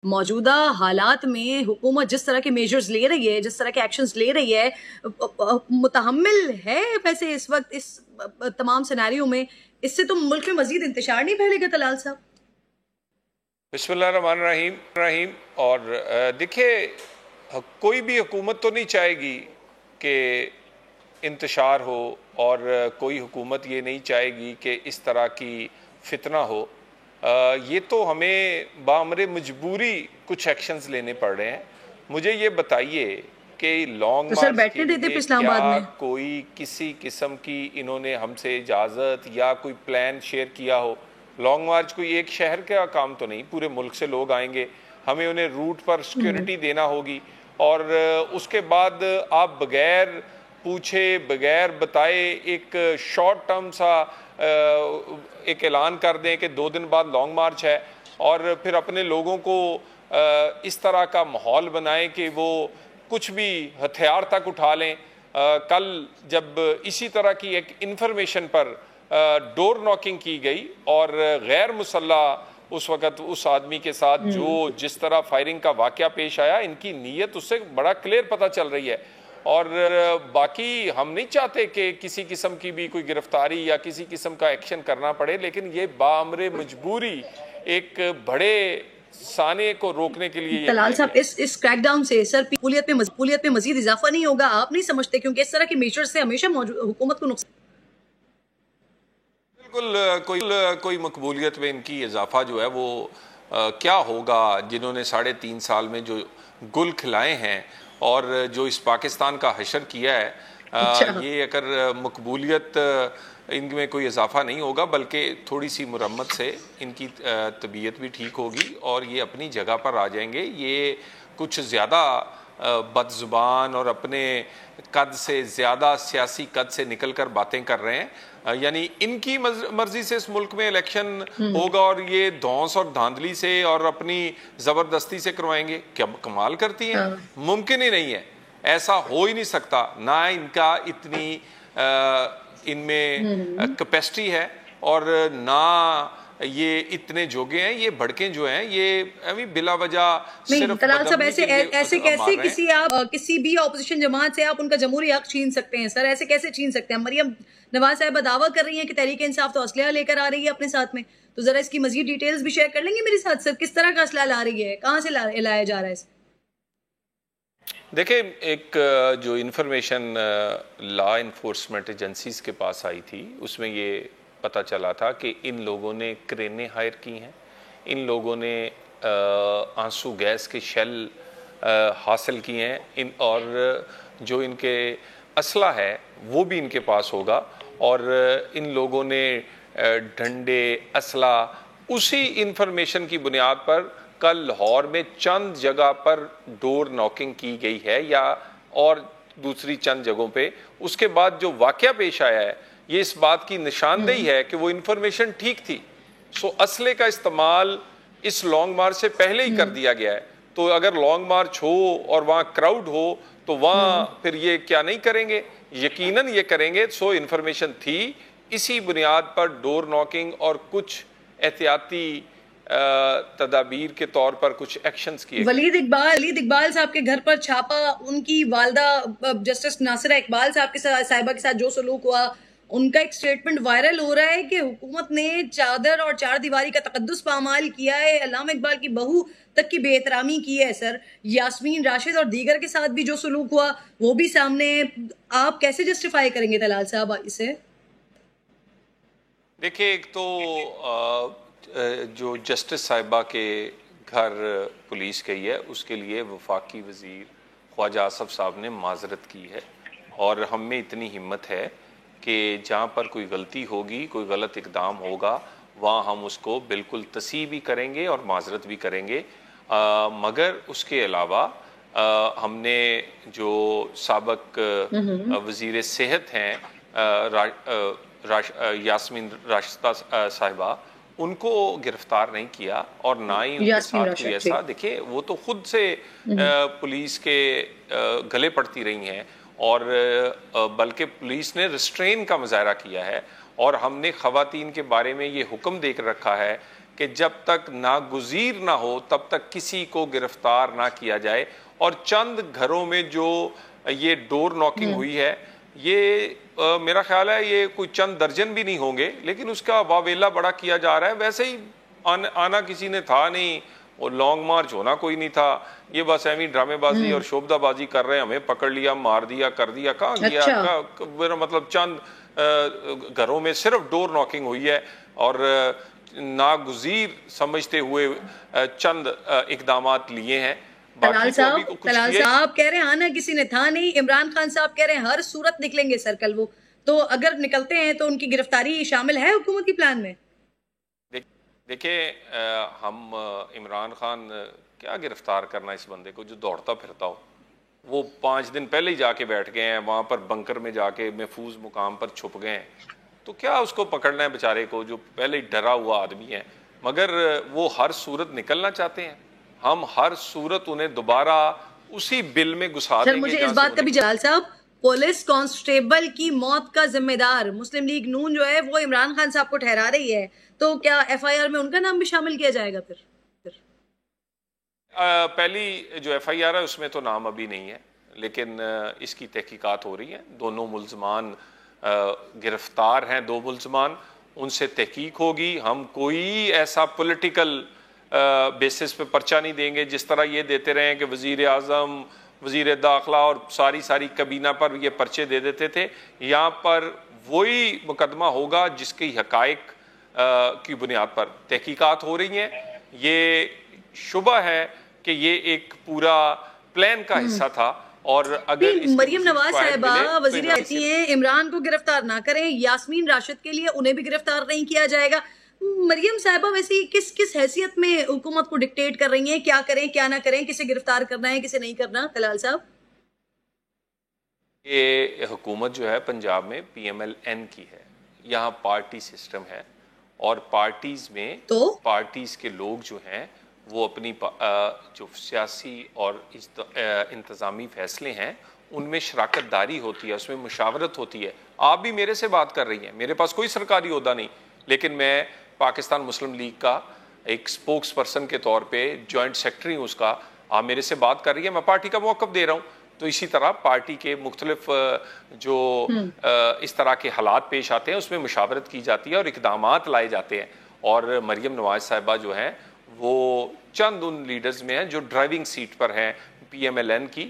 मौजूदा हालात में हुकूमत जिस तरह के मेजर्स ले रही है, जिस तरह के एक्शंस ले रही है, मुतहम्मिल है वैसे इस वक्त इस तमाम सिनेरियो में? इससे तो मुल्क में मजीद इंतशार नहीं फैलेगा तलाल साहब? बिस्मिल्लाहिर्रहमानिर्रहीम रहीम। और देखिए, कोई भी हुकूमत तो नहीं चाहेगी कि इंतशार हो, और कोई हुकूमत ये नहीं चाहेगी कि इस तरह की फितना हो। ये तो हमें बामरे मजबूरी कुछ एक्शंस लेने पड़ रहे हैं। मुझे ये बताइए कि लॉन्ग तो सर मार्च के बैठने देते लिए इस्लामाबाद क्या में? कोई किसी किस्म की इन्होंने हमसे इजाज़त या कोई प्लान शेयर किया हो? लॉन्ग मार्च कोई एक शहर का काम तो नहीं, पूरे मुल्क से लोग आएंगे, हमें उन्हें रूट पर सिक्योरिटी देना होगी। और उसके बाद आप बगैर पूछे बगैर बताए एक शॉर्ट टर्म सा एक ऐलान कर दें कि 2 दिन बाद लॉन्ग मार्च है, और फिर अपने लोगों को इस तरह का माहौल बनाएं कि वो कुछ भी हथियार तक उठा लें। कल जब इसी तरह की एक इन्फॉर्मेशन पर डोर नॉकिंग की गई और गैर मुसल्लह उस वक़्त उस आदमी के साथ जो जिस तरह फायरिंग का वाक़या पेश आया, इनकी नीयत उससे बड़ा क्लियर पता चल रही है। और बाकी हम नहीं चाहते कि किसी किस्म की भी कोई गिरफ्तारी या किसी किस्म का एक्शन करना पड़े, लेकिन ये बामरे मजबूरी एक बड़े साने को रोकने के लिए तलाल साहब, इस क्रैकडाउन से सर मकबूलियत में मजीद इजाफा नहीं होगा? आप नहीं समझते? क्योंकि इस तरह के मेजर से हमेशा हुकूमत को नुकसान। बिल्कुल कोई मकबूलियत में इनकी इजाफा जो है वो क्या होगा? जिन्होंने 3.5 साल में जो गुल खिलाए हैं और जो इस पाकिस्तान का हशर किया है, अच्छा। ये अगर मकबूलियत इनमें कोई इजाफा नहीं होगा, बल्कि थोड़ी सी मुरम्मत से इनकी तबीयत भी ठीक होगी और ये अपनी जगह पर आ जाएंगे। ये कुछ ज़्यादा बदजुबान और अपने कद से ज़्यादा सियासी कद से निकल कर बातें कर रहे हैं। यानी इनकी मर्जी से इस मुल्क में इलेक्शन होगा और ये धौंस और धांधली से और अपनी ज़बरदस्ती से करवाएंगे। क्या कमाल करती हैं? मुमकिन ही नहीं है, ऐसा हो ही नहीं सकता। ना इनका इतनी इनमें कैपेसिटी है और ना ये इतने जोगे हैं। ये भड़कें जो हैं ये अभी बिला वजह सिर्फ तलाल साहब, बदमनी के लिए ऐसे मार कैसे रहे हैं। किसी भी ऑपोजिशन जमात से आप उनका जमहूरी हक छीन सकते हैं सर? ऐसे कैसे छीन सकते हैं? मरियम नवाज साहब दावा कर रही हैं कि तहरीक इंसाफ तो असलहा लेकर आ रही है अपने साथ में, तो जरा इसकी मजीद डिटेल्स भी शेयर कर लेंगे मेरे साथ सर? किस तरह का असलहा ला रही है, कहाँ से लाया जा रहा है? देखिए, एक जो इन्फॉर्मेशन लॉ इन्फोर्समेंट एजेंसीज के पास आई थी, उसमें ये पता चला था कि इन लोगों ने क्रेनें हायर की हैं, इन लोगों ने आंसू गैस के शेल हासिल किए हैं, और जो इनके असला है वो भी इनके पास होगा। और इन लोगों ने डंडे असला उसी इन्फॉर्मेशन की बुनियाद पर कल लाहौर में चंद जगह पर डोर नॉकिंग की गई है, या और दूसरी चंद जगहों पे। उसके बाद जो वाकया पेश आया है ये इस बात की निशानदेही है कि वो इन्फॉर्मेशन ठीक थी। सो असले का इस्तेमाल इस लॉन्ग मार्च से पहले ही कर दिया गया है। तो अगर लॉन्ग मार्च हो और वहाँ क्राउड हो तो वहाँ फिर ये क्या नहीं करेंगे? यकीनन ये करेंगे। सो इन्फॉर्मेशन थी, इसी बुनियाद पर डोर नॉकिंग और कुछ एहतियाती तदाबीर के तौर पर कुछ एक्शंस किए। वलीद इकबाल साहब के घर पर छापा, उनकी वालदा जस्टिस नासिरा इकबाल साहब के साहिबा के साथ जो सलूक हुआ, उनका एक स्टेटमेंट वायरल हो रहा है कि हुकूमत ने चादर और चार दीवारी का तकद्दुस पामाल किया है, अल्लामा इकबाल की बहू तक की बेएहतरामी की है सर। यास्मीन राशिद और दीगर के साथ भी जो सलूक हुआ वो भी सामने। आप कैसे जस्टिफाई करेंगे तलाल साहब इसे? देखिए, एक तो जो जस्टिस साहिबा के घर पुलिस गई है उसके लिए वफाकी वज़ीर ख्वाजा आसफ साहब ने माजरत की है, और हम में इतनी हिम्मत है कि जहाँ पर कोई गलती होगी, कोई गलत इकदाम होगा, वहाँ हम उसको बिल्कुल तसीह भी करेंगे और माजरत भी करेंगे। मगर उसके अलावा हमने जो साबक वज़ीर सेहत हैं यास्मीन राशिदा साहिबा, उनको गिरफ्तार नहीं किया और ना ही उनके साथ कोई ऐसा। देखिए, वो तो खुद से पुलिस के गले पड़ती रही हैं, और बल्कि पुलिस ने रिस्ट्रेन का मुजाहरा किया है। और हमने ख़वातीन के बारे में ये हुक्म दे कर रखा है कि जब तक नागुज़ीर ना हो तब तक किसी को गिरफ्तार ना किया जाए। और चंद घरों में जो ये डोर नॉकिंग हुई है, ये मेरा ख्याल है ये कोई चंद दर्जन भी नहीं होंगे, लेकिन उसका वावेला बड़ा किया जा रहा है। वैसे ही आना किसी ने था नहीं, और लॉन्ग मार्च होना कोई नहीं था, ये बस ऐवी ड्रामेबाजी और शोभदाबाजी कर रहे हैं, हमें पकड़ लिया, मार दिया, कर दिया। कहाँ गया? अच्छा। मेरा मतलब चंद घरों में सिर्फ डोर नॉकिंग हुई है और नागुज़ीर समझते हुए चंद इकदामात लिए हैं। तलाल साहब कह रहे हैं आना किसी ने था नहीं, इमरान खान साहब कह रहे हैं हर सूरत निकलेंगे सर कल वो, तो अगर निकलते हैं तो उनकी गिरफ्तारी शामिल है हुकूमत की प्लान में? देखिए, हम इमरान खान क्या गिरफ्तार करना इस बंदे को जो दौड़ता फिरता हो। वो 5 दिन पहले ही जाके बैठ गए हैं वहाँ पर, बंकर में जाके महफूज मुकाम पर छुप गए हैं, तो क्या उसको पकड़ना है बेचारे को जो पहले ही डरा हुआ आदमी है। मगर वो हर सूरत निकलना चाहते हैं, हम हर सूरत उन्हें दोबारा उसी बिल में घुसा देंगे। मुझे इस बात का भी जलाल साहब, पुलिस कांस्टेबल की मौत का जिम्मेदार मुस्लिम लीग नून जो है वो इमरान खान साहब को ठहरा रही है, तो क्या एफआईआर में उनका नाम भी शामिल किया जाएगा फिर? पहली जो एफआईआर है उसमें तो नाम अभी नहीं है, लेकिन इसकी तहकीकात हो रही है। दोनों मुल्ज़मान गिरफ्तार हैं, 2 मुल्ज़मान, उनसे तहकीक होगी। हम कोई ऐसा पॉलिटिकल बेसिस पे पर्चा नहीं देंगे जिस तरह ये देते रहे कि वज़ीर आज़म, वज़ीर दाखिला और सारी कबीना पर ये पर्चे दे देते थे। यहाँ पर वही मुकदमा होगा जिसकी हक़ाइक़ की बुनियाद पर तहकीकात हो रही हैं। ये शुबा है कि ये एक पूरा प्लान का हिस्सा था, और अगर मरियम नवाज साहिबा वज़ीर कहती हैं इमरान को गिरफ्तार ना करें, यास्मीन राशिद के लिए उन्हें भी गिरफ्तार नहीं किया जाएगा। मरियम साहिबा वैसे किस हैसियत में हुकूमत को डिक्टेट कर रही हैं, क्या करें क्या ना करें, किसे गिरफ्तार करना है किसे नहीं करना? तलाल साहब, ये हुकूमत जो है पंजाब में PMLN की है, यहाँ पार्टी सिस्टम है, और पार्टीज में तो पार्टीज के लोग जो हैं वो अपनी जो सियासी और इंतज़ामी फैसले हैं उनमें शराकतदारी होती है, उसमें मुशावरत होती है। आप भी मेरे से बात कर रही हैं, मेरे पास कोई सरकारी ओहदा नहीं, लेकिन मैं पाकिस्तान मुस्लिम लीग का एक स्पोक्स पर्सन के तौर पे जॉइंट सेक्रेटरी हूँ उसका। आप मेरे से बात कर रही है, मैं पार्टी का मौक़िफ़ दे रहा हूँ। तो इसी तरह पार्टी के मुख्तलिफ जो इस तरह के हालात पेश आते हैं उसमें मुशावरत की जाती है और इक़दामात लाए जाते हैं। और मरियम नवाज साहिबा जो हैं वो चंद उन लीडर्स में हैं जो ड्राइविंग सीट पर हैं PMLN की।